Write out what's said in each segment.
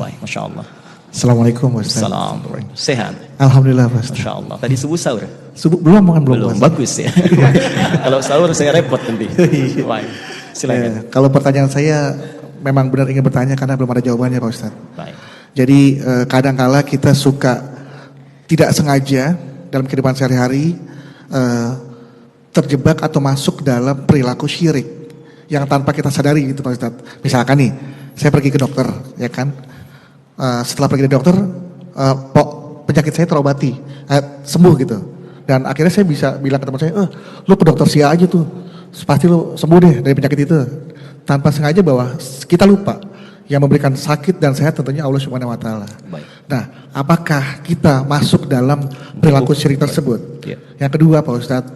Baik, Masya Allah. Assalamualaikum Ustaz. Assalamualaikum. Sehat? Alhamdulillah Ustaz. Masya Allah. Tadi subuh sahur? Subuh belum makan Belum. Bagus ya. Kalau sahur saya repot nanti. Baik. Silakan. Kalau pertanyaan saya memang benar ingin bertanya karena belum ada jawabannya Pak Ustaz. Baik. Jadi kadangkala kita suka tidak sengaja dalam kehidupan sehari-hari terjebak atau masuk dalam perilaku syirik yang tanpa kita sadari gitu Pak Ustaz. Misalkan nih, saya pergi ke dokter, ya kan? Setelah pergi ke dokter, penyakit saya terobati, sembuh gitu. Dan akhirnya saya bisa bilang ke teman saya, lu ke dokter Sia aja tuh, pasti lu sembuh deh dari penyakit itu. Tanpa sengaja bahwa kita lupa yang memberikan sakit dan sehat tentunya Allah Subhanahu Wa Taala. Nah, apakah kita masuk dalam perilaku syirik tersebut? Yang kedua Pak Ustadz,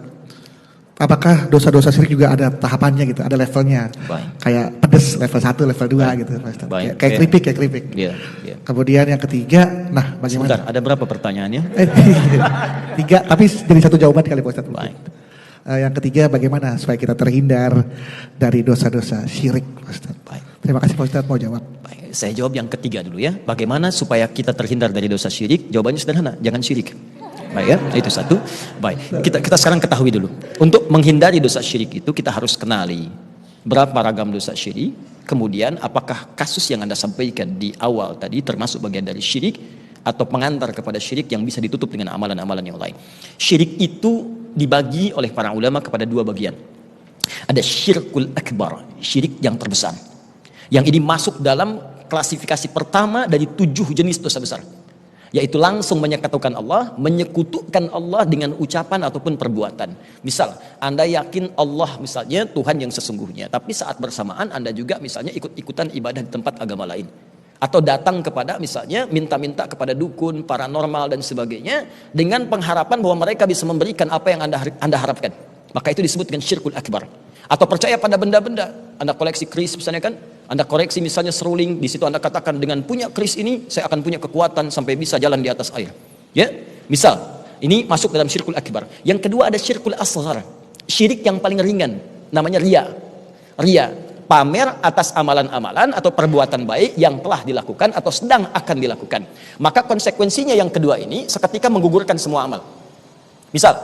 apakah dosa-dosa syirik juga ada tahapannya gitu, ada levelnya? Kayak pedes level 1, level 2 gitu Pak Ustadz. Kayak keripik. Kemudian yang ketiga, nah bagaimana? Sebentar, ada berapa pertanyaannya? 3, tapi jadi satu jawaban kali Pak Ustadz. Baik. Yang ketiga, bagaimana supaya kita terhindar dari dosa-dosa syirik Pak Ustadz? Baik. Terima kasih Pak Ustadz, mau jawab. Baik, saya jawab yang ketiga dulu ya. Bagaimana supaya kita terhindar dari dosa syirik? Jawabannya sederhana, jangan syirik. Baik ya, itu satu. Baik, kita sekarang ketahui dulu. Untuk menghindari dosa syirik itu kita harus kenali berapa ragam dosa syirik. Kemudian apakah kasus yang Anda sampaikan di awal tadi termasuk bagian dari syirik atau pengantar kepada syirik yang bisa ditutup dengan amalan-amalan yang lain. Syirik itu dibagi oleh para ulama kepada 2 bagian. Ada syirkul akbar, syirik yang terbesar. Yang ini masuk dalam klasifikasi pertama dari 7 jenis dosa besar. Yaitu langsung menyekutukan Allah dengan ucapan ataupun perbuatan. Misal, Anda yakin Allah misalnya Tuhan yang sesungguhnya, tapi saat bersamaan Anda juga misalnya ikut-ikutan ibadah di tempat agama lain. Atau datang kepada misalnya minta-minta kepada dukun, paranormal dan sebagainya dengan pengharapan bahwa mereka bisa memberikan apa yang Anda harapkan. Maka itu disebut dengan syirkul akbar. Atau percaya pada benda-benda. Anda koleksi keris misalnya kan, Anda koleksi misalnya seruling, di situ Anda katakan dengan punya keris ini saya akan punya kekuatan sampai bisa jalan di atas air. Ya, misal ini masuk dalam syirkul akbar. Yang kedua ada syirkul asghar, syirik yang paling ringan, namanya riya. Riya, pamer atas amalan-amalan atau perbuatan baik yang telah dilakukan atau sedang akan dilakukan. Maka konsekuensinya yang kedua ini seketika menggugurkan semua amal. Misal,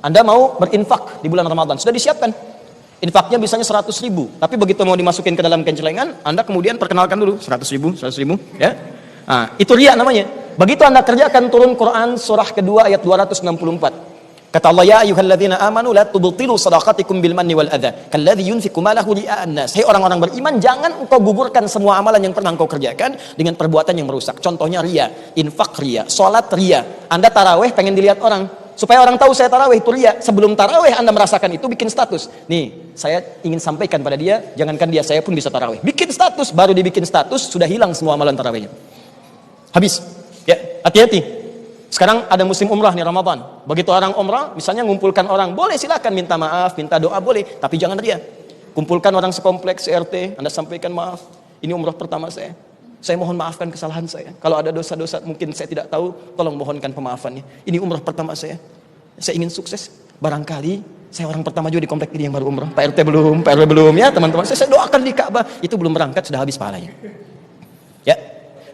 Anda mau berinfak di bulan Ramadan, sudah disiapkan. Infaknya misalnya 100.000, tapi begitu mau dimasukin ke dalam kencelengan, Anda kemudian perkenalkan dulu 100.000, ya. Nah, itu riya namanya. Begitu Anda kerjakan turun Quran surah kedua ayat 264. Kata Allah, ya ayyuhalladzina amanu la tubtilu shadaqatikum bil manni wal adza kalladzi yunfiqu malahu ria'an nas. Hai orang-orang beriman, jangan engkau gugurkan semua amalan yang pernah engkau kerjakan dengan perbuatan yang merusak. Contohnya riya, infak riya, salat riya. Anda tarawih pengen dilihat orang, supaya orang tahu saya tarawih itu riya. Sebelum tarawih Anda merasakan itu, bikin status. Nih, saya ingin sampaikan pada dia, jangankan dia, saya pun bisa tarawih. Bikin status, baru dibikin status sudah hilang semua amalan tarawihnya. Habis. Ya, hati-hati. Sekarang ada musim umrah nih Ramadan. Begitu orang umrah, misalnya ngumpulkan orang, boleh silakan minta maaf, minta doa boleh, tapi jangan riya. Kumpulkan orang sekompleks RT, Anda sampaikan maaf, ini umrah pertama saya. Saya mohon maafkan kesalahan saya. Kalau ada dosa-dosa mungkin saya tidak tahu, tolong mohonkan pemaafannya. Ini umrah pertama saya. Saya ingin sukses. Barangkali saya orang pertama juga di komplek ini yang baru umrah. Pak RT belum, Pak RW belum ya teman-teman. Saya doakan di Ka'bah. Itu belum berangkat sudah habis pahalanya. Ya,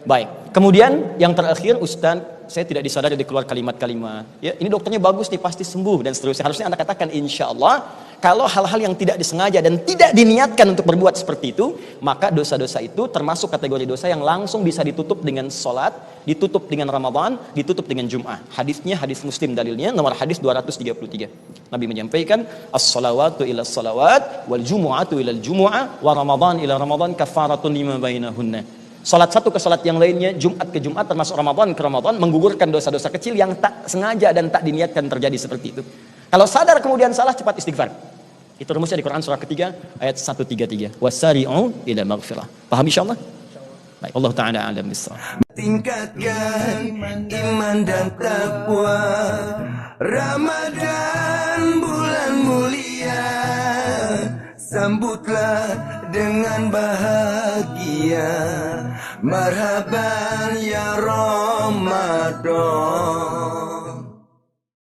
baik. Kemudian yang terakhir, Ustaz, saya tidak disadari dari keluar kalimat-kalimat. Ya, ini dokternya bagus nih, pasti sembuh dan seterusnya. Harusnya Anda katakan insya Allah. Kalau hal-hal yang tidak disengaja dan tidak diniatkan untuk berbuat seperti itu, maka dosa-dosa itu termasuk kategori dosa yang langsung bisa ditutup dengan sholat, ditutup dengan Ramadan, ditutup dengan Jum'ah. Hadisnya hadis Muslim, dalilnya nomor hadis 233. Nabi menyampaikan, as-salawatu ila salawat, wal jumu'atu ila jumu'ah, wa Ramadan ila Ramadan kafaratun lima bainahunna. Salat satu ke salat yang lainnya, Jumat ke Jumat, termasuk Ramadan ke Ramadan, menggugurkan dosa-dosa kecil yang tak sengaja dan tak diniatkan terjadi seperti itu. Kalau sadar kemudian salah, cepat istighfar. Itu rumusnya di Quran surah ketiga ayat 133. Wasari'u ila maghfirah. Paham insyaallah? Baik, Allah taala alam bissawab. Tingkatkan iman dan takwa. Ramadan bulan mulia, sambutlah dengan bahagia. Marhaban ya Ramadan.